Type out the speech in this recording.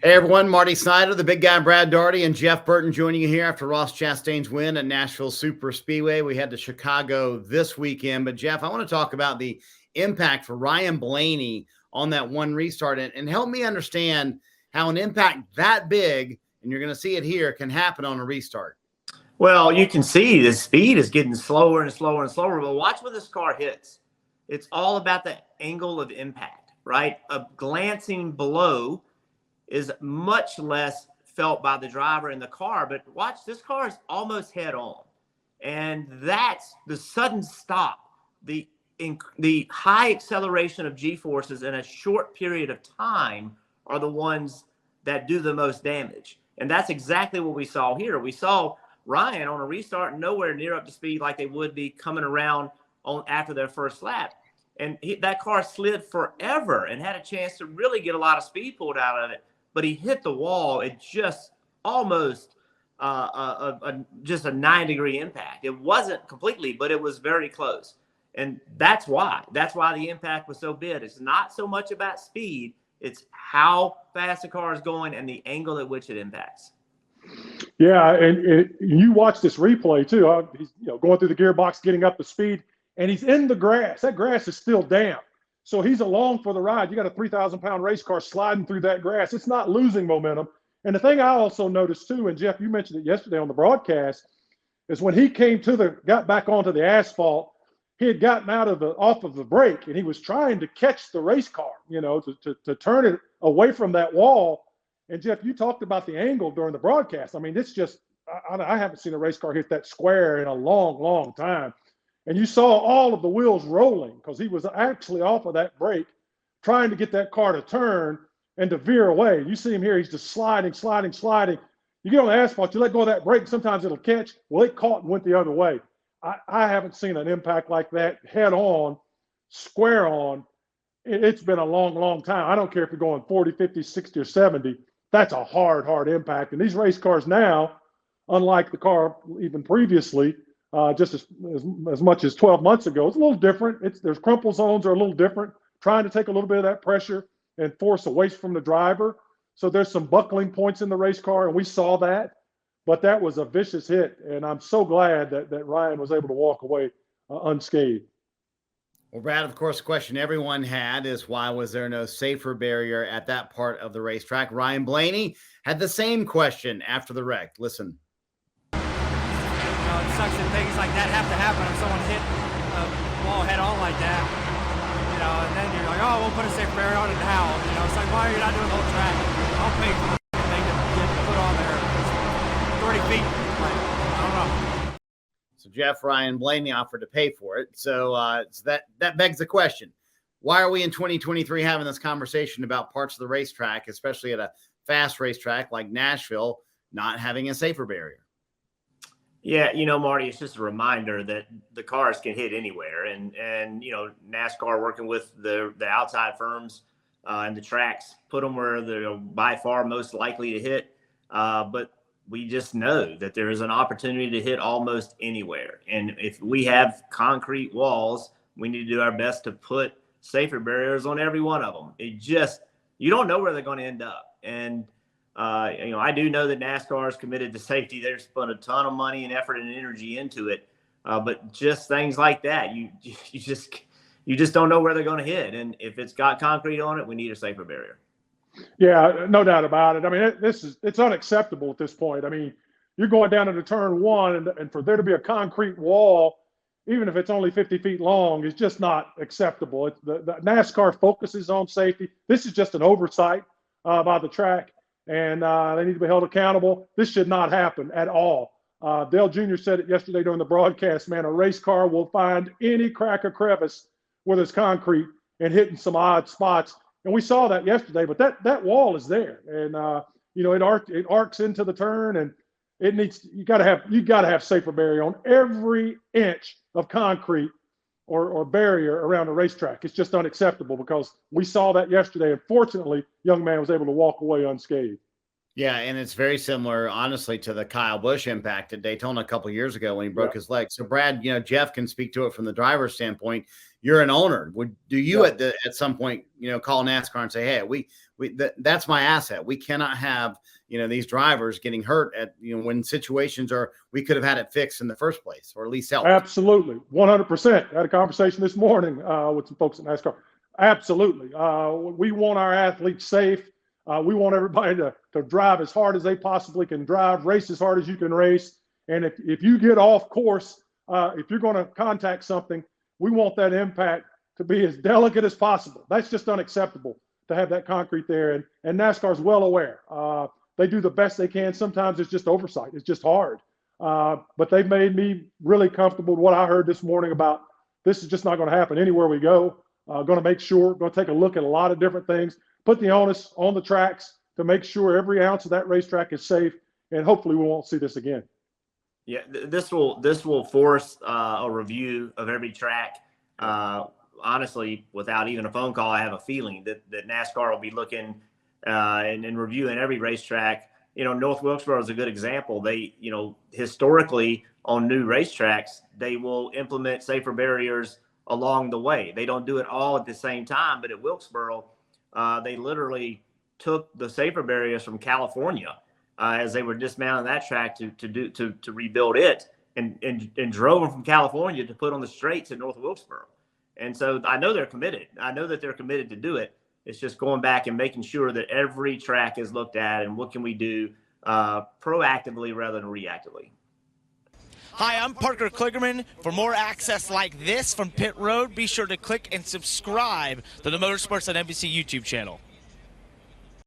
Hey everyone, Marty Snider, the big guy Brad Daugherty, and Jeff Burton joining you here after Ross Chastain's win at Nashville Superspeedway. We head to Chicago this weekend, but Jeff, I want to talk about the impact for Ryan Blaney on that one restart and help me understand how an impact that big, and you're going to see it here, can happen on a restart. Well, you can see the speed is getting slower and slower and slower, but watch where this car hits. It's all about the angle of impact, right? A glancing blow is much less felt by the driver in the car, but watch, this car is almost head on. And that's the sudden stop, the high acceleration of G-forces in a short period of time are the ones that do the most damage. And that's exactly what we saw here. We saw Ryan on a restart nowhere near up to speed like they would be coming around on after their first lap. And that car slid forever and had a chance to really get a lot of speed pulled out of it. But he hit the wall. It just almost just a 9-degree impact. It wasn't completely, but it was very close. And that's why the impact was so big. It's not so much about speed. It's how fast the car is going and the angle at which it impacts. Yeah, and you watch this replay too. He's going through the gearbox, getting up to speed, and he's in the grass. That grass is still damp. So he's along for the ride. You got a 3,000-pound race car sliding through that grass. It's not losing momentum. And the thing I also noticed too, and Jeff, you mentioned it yesterday on the broadcast, is when he got back onto the asphalt, he had gotten off of the brake, and he was trying to catch the race car, to turn it away from that wall. And Jeff, you talked about the angle during the broadcast. I mean, it's just, I haven't seen a race car hit that square in a long, long time. And you saw all of the wheels rolling because he was actually off of that brake, trying to get that car to turn and to veer away. You see him here, he's just sliding. You get on the asphalt, you let go of that brake, sometimes it'll catch. Well, it caught and went the other way. I haven't seen an impact like that head on, square on. It's been a long, long time. I don't care if you're going 40, 50, 60, or 70. That's a hard impact. And these race cars now, unlike the car even previously, just as much as 12 months ago, it's a little different. There's crumple zones are a little different, trying to take a little bit of that pressure and force away from the driver. So there's some buckling points in the race car, and we saw that. But that was a vicious hit, and I'm so glad that Ryan was able to walk away unscathed. Well, Brad, of course, the question everyone had is why was there no safer barrier at that part of the racetrack? Ryan Blaney had the same question after the wreck. Listen. It sucks that things like that have to happen if someone hit a wall head on like that. And then you're like, oh, we'll put a safe barrier on it now. It's like, why are you not doing the whole track? I'll pay for the thing to get put on there. It's 30 feet. Like, I don't know. So Jeff, Ryan Blaney offered to pay for it. So that begs the question. Why are we in 2023 having this conversation about parts of the racetrack, especially at a fast racetrack like Nashville, not having a safer barrier? Yeah, Marty, it's just a reminder that the cars can hit anywhere. And NASCAR working with the outside firms and the tracks put them where they're by far most likely to hit. But we just know that there is an opportunity to hit almost anywhere. And if we have concrete walls, we need to do our best to put safer barriers on every one of them. You don't know where they're going to end up. And I do know that NASCAR is committed to safety. They've put a ton of money and effort and energy into it. But just things like that, you just don't know where they're going to hit. And if it's got concrete on it, we need a safer barrier. Yeah, no doubt about it. I mean, it's unacceptable at this point. I mean, you're going down into turn one, and for there to be a concrete wall, even if it's only 50 feet long, is just not acceptable. The NASCAR focuses on safety. This is just an oversight by the track. And they need to be held accountable. This should not happen at all. Dale Jr. said it yesterday during the broadcast, man, a race car will find any crack or crevice where there's concrete and hitting some odd spots. And we saw that yesterday, but that wall is there. And, it arcs into the turn, and you got to have safer barrier on every inch of concrete or barrier around the racetrack. It's just unacceptable because we saw that yesterday. And fortunately, young man was able to walk away unscathed. Yeah, and it's very similar, honestly, to the Kyle Busch impact at Daytona a couple of years ago when he broke his leg. So, Brad, Jeff can speak to it from the driver's standpoint. you're an owner. Do you at some point, call NASCAR and say, hey, that's my asset. We cannot have, these drivers getting hurt when situations we could have had it fixed in the first place, or at least help. Absolutely. 100%. I had a conversation this morning with some folks at NASCAR. Absolutely. We want our athletes safe. We want everybody to drive as hard as they possibly can drive, race as hard as you can race. And if you get off course, if you're going to contact something, we want that impact to be as delicate as possible. That's just unacceptable to have that concrete there. And NASCAR is well aware. They do the best they can. Sometimes it's just oversight. It's just hard. But they've made me really comfortable with what I heard this morning about this is just not going to happen anywhere we go. Going to make sure, going to take a look at a lot of different things, put the onus on the tracks to make sure every ounce of that racetrack is safe. And hopefully we won't see this again. Yeah, this will force a review of every track. Honestly, without even a phone call, I have a feeling that NASCAR will be looking and reviewing every racetrack. North Wilkesboro is a good example. They, historically on new racetracks, they will implement safer barriers along the way. They don't do it all at the same time, but at Wilkesboro, they literally took the safer barriers from California as they were dismantling that track to rebuild it, and drove them from California to put on the straights at North Wilkesboro. And so I know they're committed. I know that they're committed to do it. It's just going back and making sure that every track is looked at and what can we do proactively rather than reactively. Hi, I'm Parker Kligerman. For more access like this from Pit Road, be sure to click and subscribe to the Motorsports on NBC YouTube channel.